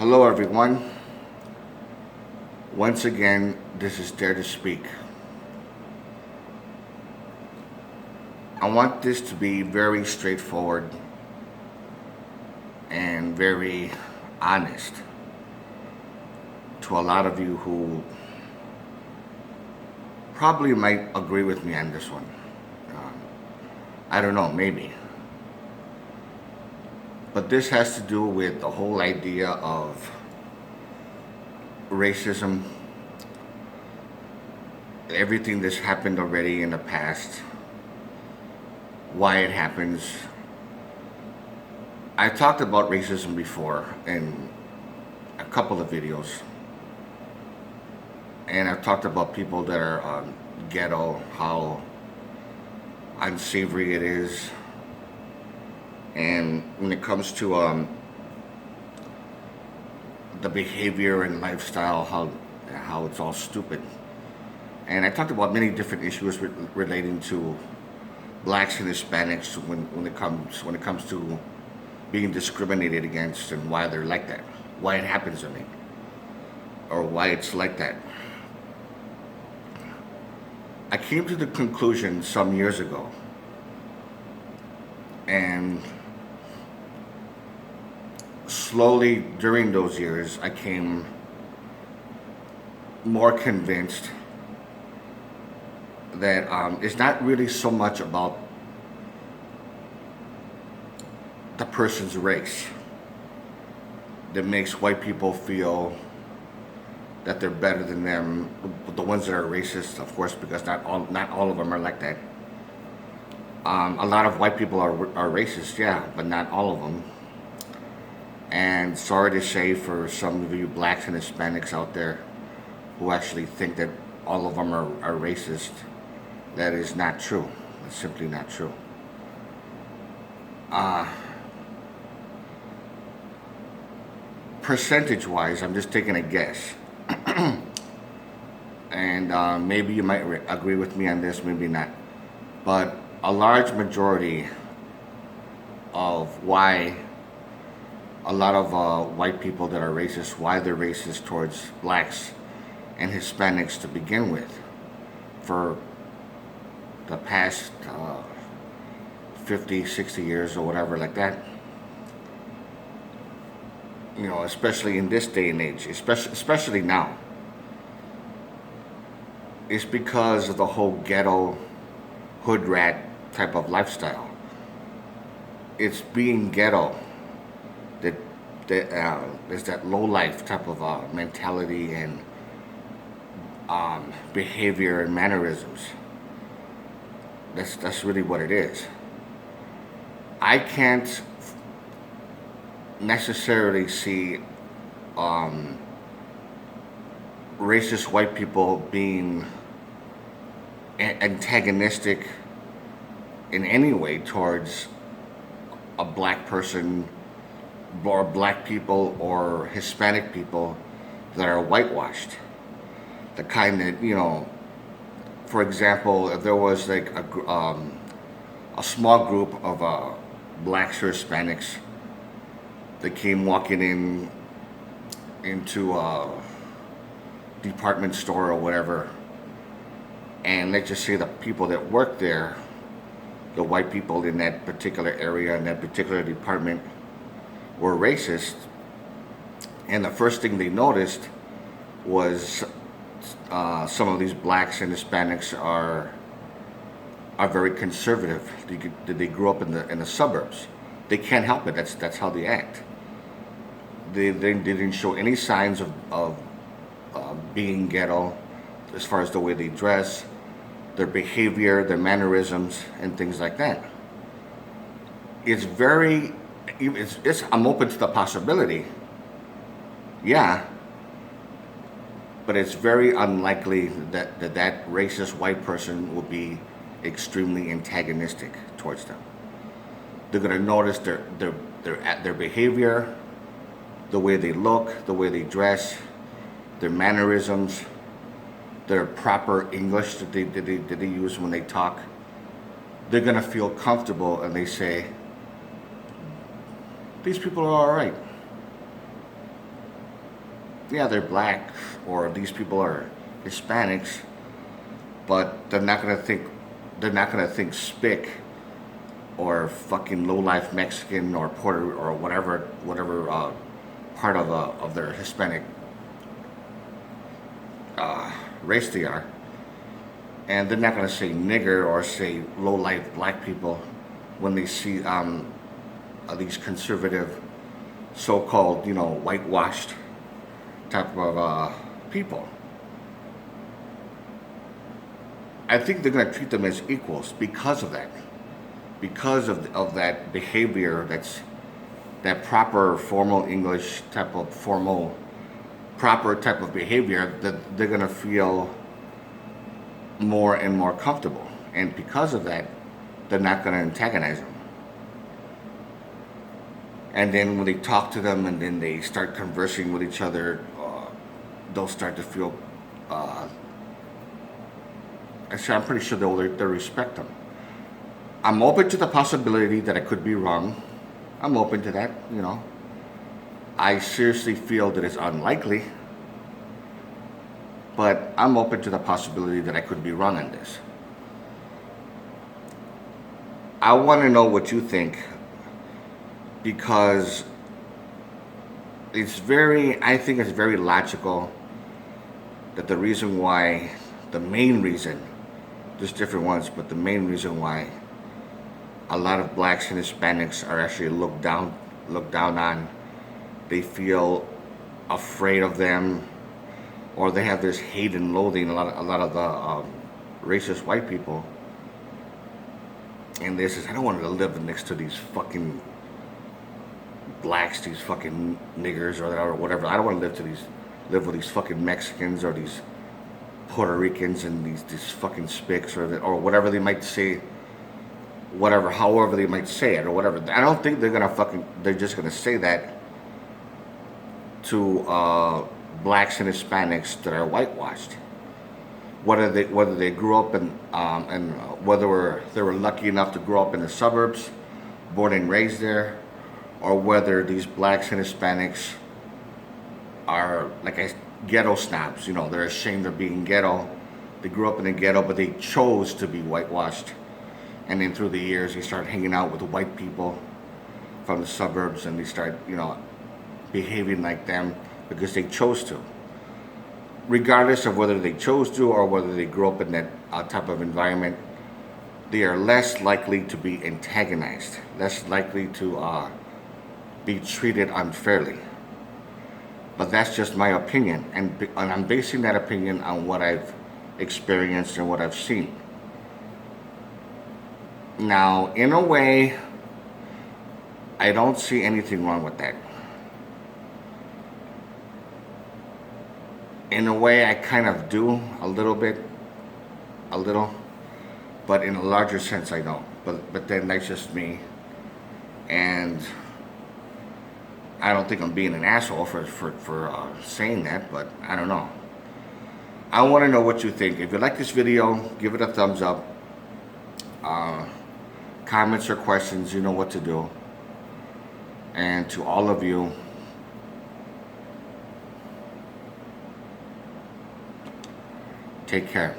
Hello, everyone. Once again, this is Dare to Speak. I want this to be very straightforward and very honest to a lot of you who probably might agree with me on this one. Um, I don't know, maybe. But this has to do with the whole idea of racism, everything that's happened already in the past, why it happens. I talked about racism before in a couple of videos, and I've talked about people that are ghetto, how unsavory it is, and when it comes to the behavior and lifestyle, how it's all stupid. And I talked about many different issues relating to blacks and Hispanics when it comes to being discriminated against and why they're like that, why it happens to me, or why it's like that. I came to the conclusion some years ago, and slowly during those years, I came more convinced that it's not really so much about the person's race that makes white people feel that they're better than them. The ones that are racist, of course, because not all of them are like that. A lot of white people are racist, yeah, but not all of them. And sorry to say for some of you blacks and Hispanics out there who actually think that all of them are racist, that is not true. It's simply not true. Percentage-wise, I'm just taking a guess. And maybe you might agree with me on this, maybe not. But a large majority of why a lot of white people that are racist, why they're racist towards blacks and Hispanics to begin with, for the past 50, 60 years or whatever like that. You know, especially in this day and age, especially now, it's because of the whole ghetto, hood rat type of lifestyle. It's being ghetto that there's that low life type of mentality and behavior and mannerisms. That's really what it is. I can't necessarily see racist white people being antagonistic in any way towards a black person or black people or Hispanic people that are whitewashed. The kind that, you know, for example, if there was like a small group of blacks or Hispanics that came walking into a department store or whatever, and let's just say the people that work there, the white people in that particular area, in that particular department, were racist, and the first thing they noticed was some of these blacks and Hispanics are very conservative. They grew up in the suburbs. They can't help it. That's how they act. They didn't show any signs of being ghetto as far as the way they dress, their behavior, their mannerisms, and things like that. It's very, I'm open to the possibility, yeah, but it's very unlikely that racist white person will be extremely antagonistic towards them. They're gonna notice their behavior, the way they look, the way they dress, their mannerisms, their proper English that they use when they talk. They're gonna feel comfortable, and they say, these people are all right. yeah, they're black, or these people are Hispanics, but they're not gonna think spick or fucking low life Mexican or Puerto or whatever part of their Hispanic race they are, and they're not gonna say nigger or say low life black people when they see these conservative, so-called, whitewashed type of people. I think they're going to treat them as equals because of that, because of that behavior. That's that proper formal English type of proper type of behavior that they're going to feel more and more comfortable, and because of that, they're not going to antagonize them. And then when they talk to them and then they start conversing with each other, they'll start to feel. I'm pretty sure they'll respect them. I'm open to the possibility that I could be wrong. I'm open to that. I seriously feel that it's unlikely, but I'm open to the possibility that I could be wrong on this. I want to know what you think, because I think it's very logical that the main reason, there's different ones, but the main reason why a lot of blacks and Hispanics are actually looked down on, they feel afraid of them, or they have this hate and loathing, a lot of the racist white people, and this is, I don't want to live next to these fucking blacks, these fucking niggers or whatever. I don't want to live with these fucking Mexicans or these Puerto Ricans and these fucking spicks or whatever they might say, however they might say it or whatever. I don't think they're just gonna say that to blacks and Hispanics that are whitewashed. Whether they grew up in and whether they were lucky enough to grow up in the suburbs, born and raised there, or whether these blacks and Hispanics are ghetto snobs. They're ashamed of being ghetto. They grew up in the ghetto, but they chose to be whitewashed. And then through the years, they start hanging out with the white people from the suburbs, and they start, behaving like them because they chose to. Regardless of whether they chose to or whether they grew up in that type of environment, they are less likely to be antagonized, less likely to be treated unfairly. But that's just my opinion, and I'm basing that opinion on what I've experienced and what I've seen. Now, in a way, I don't see anything wrong with that. In a way, I kind of do a little, but in a larger sense, I don't. But then that's just me, and I don't think I'm being an asshole for saying that, but I don't know. I want to know what you think. If you like this video, give it a thumbs up. Comments or questions, you know what to do. And to all of you, take care.